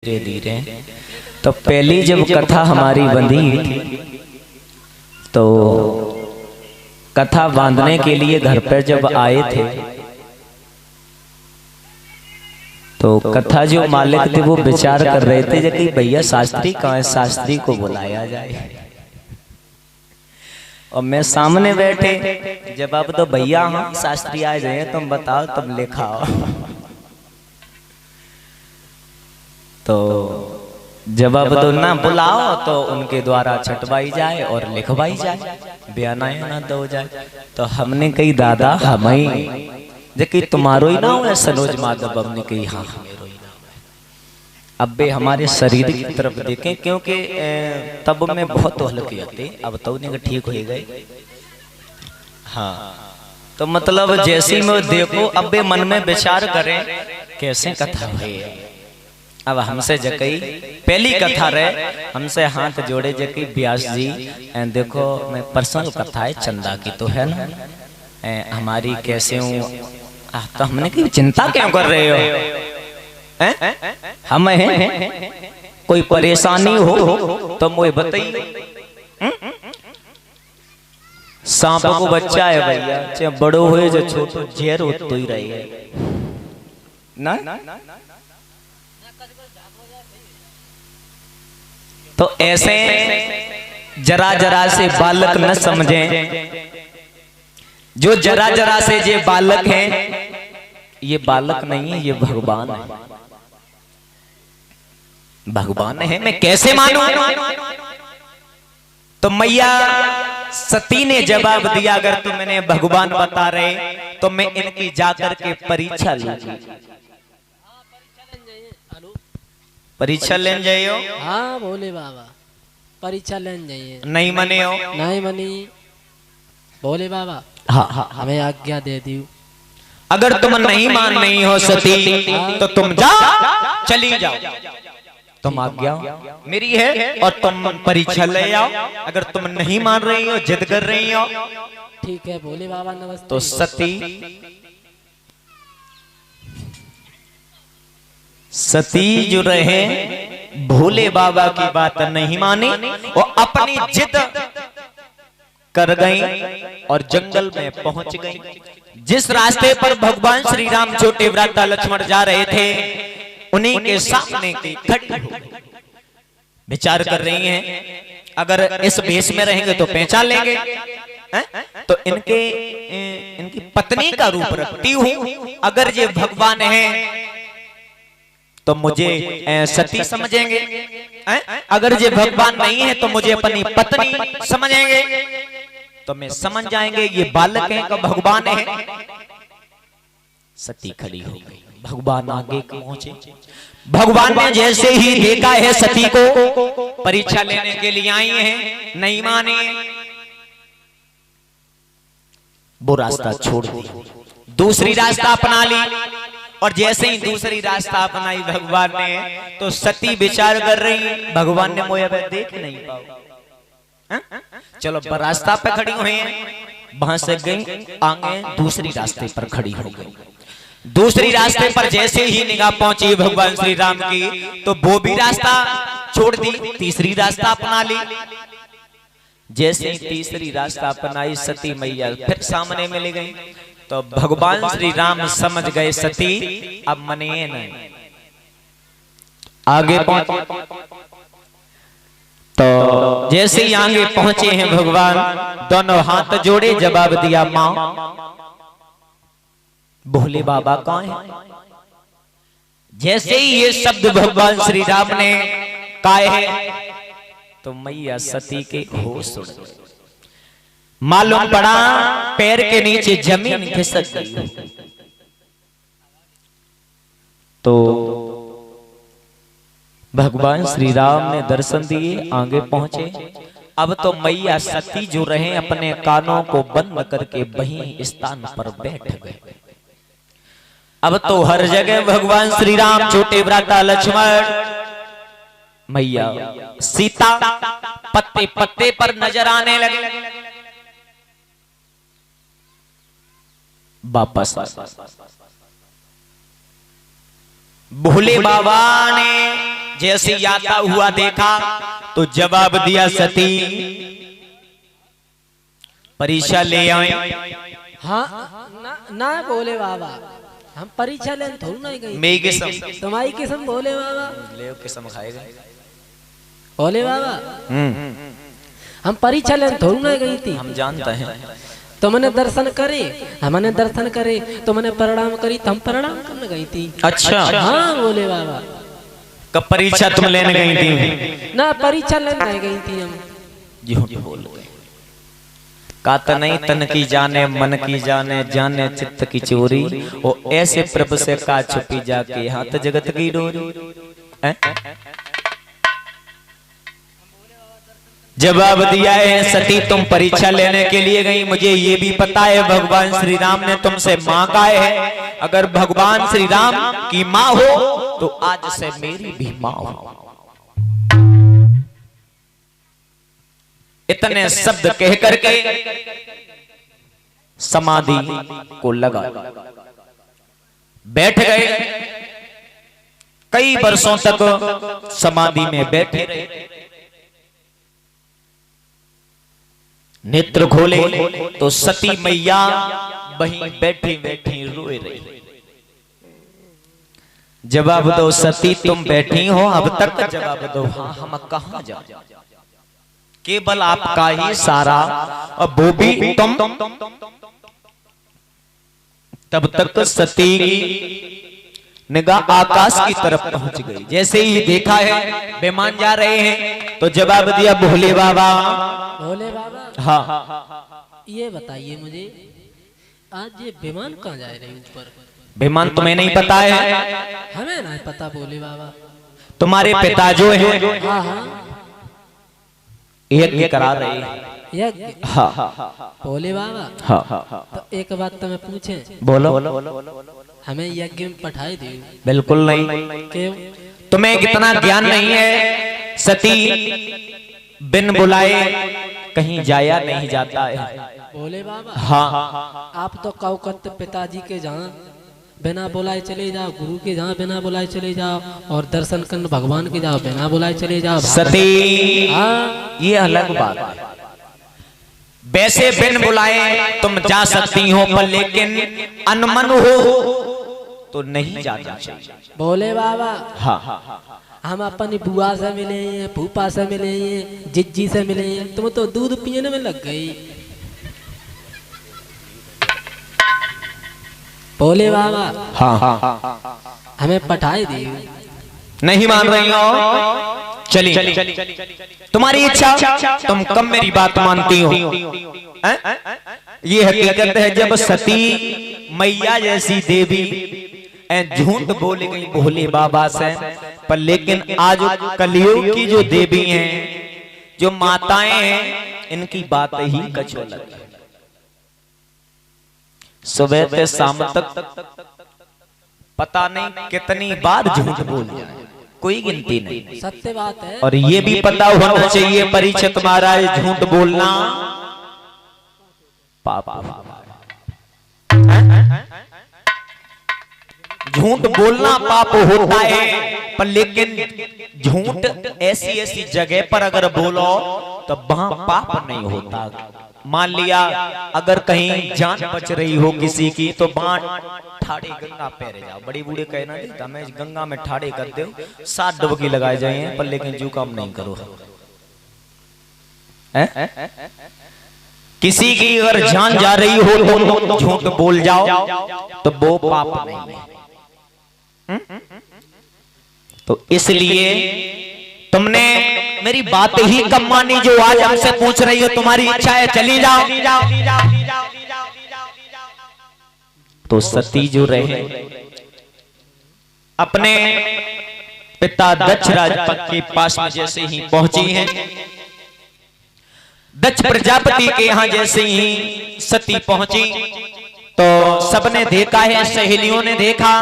धीरे धीरे तो पहली जब कथा हमारी बंधी थी तो कथा बांधने के लिए घर पर जब आए थे तो कथा जो मालिक थे वो विचार कर रहे थे कि भैया शास्त्री कहाँ है, शास्त्री को बुलाया जाए। और मैं सामने बैठे जवाब दो भैया हाँ शास्त्री आ जाए, तुम बताओ तुम लिखाओ। तो जवाब दो ना बुलाओ तो उनके द्वारा छटवाई जाए और लिखवाई जाए, बयाना ना दो जाए। तो हमने कही दादा हम ही जबकि तुम्हारो ही ना हो सनोज माधव, हमने कही हाँ मेरो ही नाम है। अब बे हमारे शरीर की तरफ देखें क्योंकि तब में बहुत हल्के होते, अब तो उन्हें ठीक हो गए। हाँ तो मतलब जैसे में देखो अब बे मन में विचार करें कैसे कथा है। अब हमसे जकई पहली कथा रहे, हमसे हाथ जोड़े जकई व्यास जी देखो मैं पर्सनल कथा है चंदा की तो है ना, हमारी कैसे हूँ। तो हमने की चिंता क्यों कर रहे हो, हम हैं कोई परेशानी हो तो मुझे बताइए। सांप को बच्चा है भैया, चाहे बड़ो हो जो छोटो जेर हो तो ही रहे ना। तो ऐसे जरा जरा से बालक न समझें, जो जरा जरा से ये बालक हैं ये बालक नहीं है, ये भगवान है। भगवान है मैं कैसे मानूं। तो मैया सती ने जवाब दिया अगर तुम मैंने भगवान बता रहे तो मैं इनकी जाकर के परीक्षा लूंगी। परीक्षा लेने जाइयो। हाँ बोले बाबा परीक्षा लेने जाइए। नहीं मने हो? नहीं मनी बोले बाबा। हाँ हाँ हमें आज्ञा दे दी। अगर तुम नहीं मान नहीं हो सती तो तुम जाओ, चली जाओ। तुम आज्ञा मेरी है और तुम परीक्षा ले आओ। अगर तुम नहीं मान रही हो, जिद कर रही हो, ठीक है बोले बाबा नमस्ते। तो सती सती जो रहे भोले बाबा की बात नहीं मानी और अपनी जिद कर गई और जंगल में पहुंच गई। जिस रास्ते पर भगवान श्री राम छोटे व्राता लक्ष्मण जा रहे थे उन्हीं के सामने की खड़ी हो विचार कर रही हैं अगर इस भेष में रहेंगे तो पहचान लेंगे। तो इनकी पत्नी का रूप रखती हूं, अगर ये भगवान है तो मुझे सती समझेंगे, अगर ये भगवान नहीं है तो मुझे अपनी पत्नी समझेंगे। तो मैं समझ जाएंगे ये बालक है का भगवान है। सती खड़ी हो गई, भगवान आगे पहुंचे। भगवान ने जैसे ही देखा है सती को परीक्षा लेने के लिए आई है, नहीं माने, वो रास्ता छोड़ दिया, दूसरी रास्ता अपना ली। और जैसे ही दूसरी रास्ता अपनाई भगवान ने तो सती विचार कर रही भगवान ने मुझे देख नहीं पाओ, चलो रास्ता पे खड़ी हुई हैं। वहां से गई आगे दूसरी रास्ते पर खड़ी हो गई। दूसरी रास्ते पर जैसे ही निगाह पहुंची भगवान श्री राम की तो वो भी रास्ता छोड़ दी, तीसरी रास्ता अपना ली। जैसे ही तीसरी रास्ता अपनाई सती मैया फिर सामने मिल गई। तो भगवान श्री राम समझ गए सती अब मने नहीं, आगे पहुंचे। तो जैसे ही आगे पहुंचे हैं भगवान दोनों हाथ जोड़े जवाब दिया मां भोले बाबा कहाँ हैं। जैसे ही ये शब्द भगवान श्री राम ने कहे तो मैया सती के होश उड़ गए। मालूम पड़ा पैर के नीचे जमीन खिसक गई। तो भगवान श्री राम ने दर्शन दिए, आगे पहुंचे। अब तो मैया सती जो रहे अपने कानों को बंद करके वहीं स्थान पर बैठ गए। अब तो हर जगह भगवान श्री राम छोटे व्राता लक्ष्मण मैया सीता पत्ते पत्ते पर नजर आने लगे। वापस भोले बाबा ने जैसे आता हुआ देखा तो जवाब दिया, सती परीक्षा ले आए। हाँ ना भोले बाबा, हम परीक्षा लेने थोड़ी ना गई। मेरी किस्म तुम्हारी किस्म भोले बाबा, ले किस्म खाएगा भोले बाबा। हम परीक्षा लेने थोड़ी ना गई थी। हम जानते हैं। तुमने दर्शन करे, हमने दर्शन करे, तुमने प्रणाम करी, तो हम प्रणाम करने गई थी। अच्छा हाँ भोले बाबा। कब परीक्षा तुम लेने गई थी? ना परीक्षा लेने गई थी हम। झूठ बोल गए। कात नहीं तन की जाने मन की जाने, जाने चित्त की चोरी, वो ऐसे प्रभु से का छुपी जाके हाथ जगत की डोरी। जवाब दिया है, सती तुम परीक्षा लेने के लिए गई, मुझे ये भी पता है भगवान श्री राम ने तुमसे मांगा है। अगर भगवान श्री राम की माँ हो तो आज से मेरी भी माँ हो। इतने शब्द कह करके समाधि को लगा बैठ गए। कई वर्षों तक समाधि में बैठे रहे। नेत्र खोले तो सती मैया वहीं बैठी बैठी रोए रही। जवाब दो सती तुम बैठी हो अब तक, जवाब दो हाँ हम कहां जाए, केवल आपका ही सारा और वो भी तुम। तब तक सती निगाह आकाश की तरफ पहुंच गई। जैसे ही देखा है विमान जा रहे हैं तो जवाब दिया, भोले बाबा। भोले बाबा हाँ ये बताइए मुझे, आज ये विमान कहाँ जा रहे हैं ऊपर? विमान तुम्हें नहीं पता है? हमें नहीं पता भोले बाबा। तुम्हारे पिता जो हैं हाँ हाँ यज्ञ करा रहे हैं। यज्ञ? हाँ भोले बाबा। हाँ तो एक बात तो मैं पूछे, बोलो। हमें यज्ञ में पठाई दे। बिल्कुल नहीं। क्यों? तुम्हें कितना ज्ञान नहीं है। सती बिन बुलाए कहीं जाया नहीं जाता है। भोले बाबा हाँ आप तो कहो करते पिताजी के जहाँ बिना बुलाए चले जाओ, गुरु के जहाँ बिना बुलाए चले जाओ, और दर्शन करने भगवान के जाओ बिना बुलाए चले जाओ। सती हाँ ये अलग बात है। वैसे बिन बुलाए तुम जा सकती हो, पर लेकिन अनमन हो तो नहीं जाना चाहिए। भोले बाबा हाँ हम अपनी बुआ से मिले हैं, फूफा से मिले हैं, जिज्जी से मिले हैं, तुम तो दूध पीने में लग गई। भोले बाबा हाँ हमें पठाई दी। नहीं मान रही हो? चलिए तुम्हारी इच्छा, तुम कब मेरी बात मानती हो? ये हकीकत है, जब सती मैया जैसी देवी झूठ बोल गई भोले बाबा से, पर लेकिन आज कलयुग की जो देवी हैं, जो माताएं हैं, इनकी बात ही कछ अलग है। सुबह से शाम तक पता नहीं कितनी बार झूठ बोल जाए, कोई गिनती नहीं। सत्य बात है। और ये भी पता होना चाहिए परीक्षित महाराज, झूठ बोलना पाप। झूठ बोलना पाप होता है, पर लेकिन झूठ ऐसी ऐसी जगह पर अगर बोलो तो वहां पाप नहीं होता। मान लिया अगर कहीं जान बच रही हो किसी की, तो वहां ठाड़े गंगा पैरे जाओ। बड़ी बूढ़े कहना देता मैं गंगा में ठाड़े कर दो, 7 डुबकी लगाए जाए, पर लेकिन जो काम नहीं करो। किसी की अगर जान जा रही हो तो झूठ बोल जाओ तो वो पाप नहीं है। तो इसलिए तुमने मेरी बात ही कम मानी, जो आज हमसे पूछ रही हो तुम्हारी इच्छा है चली जाओ। तो सती जो रहे अपने पिता दक्ष राजपथ के पास में जैसे ही पहुंची हैं, दक्ष प्रजापति के यहां जैसे ही सती पहुंची तो सबने देखा है, सहेलियों ने देखा,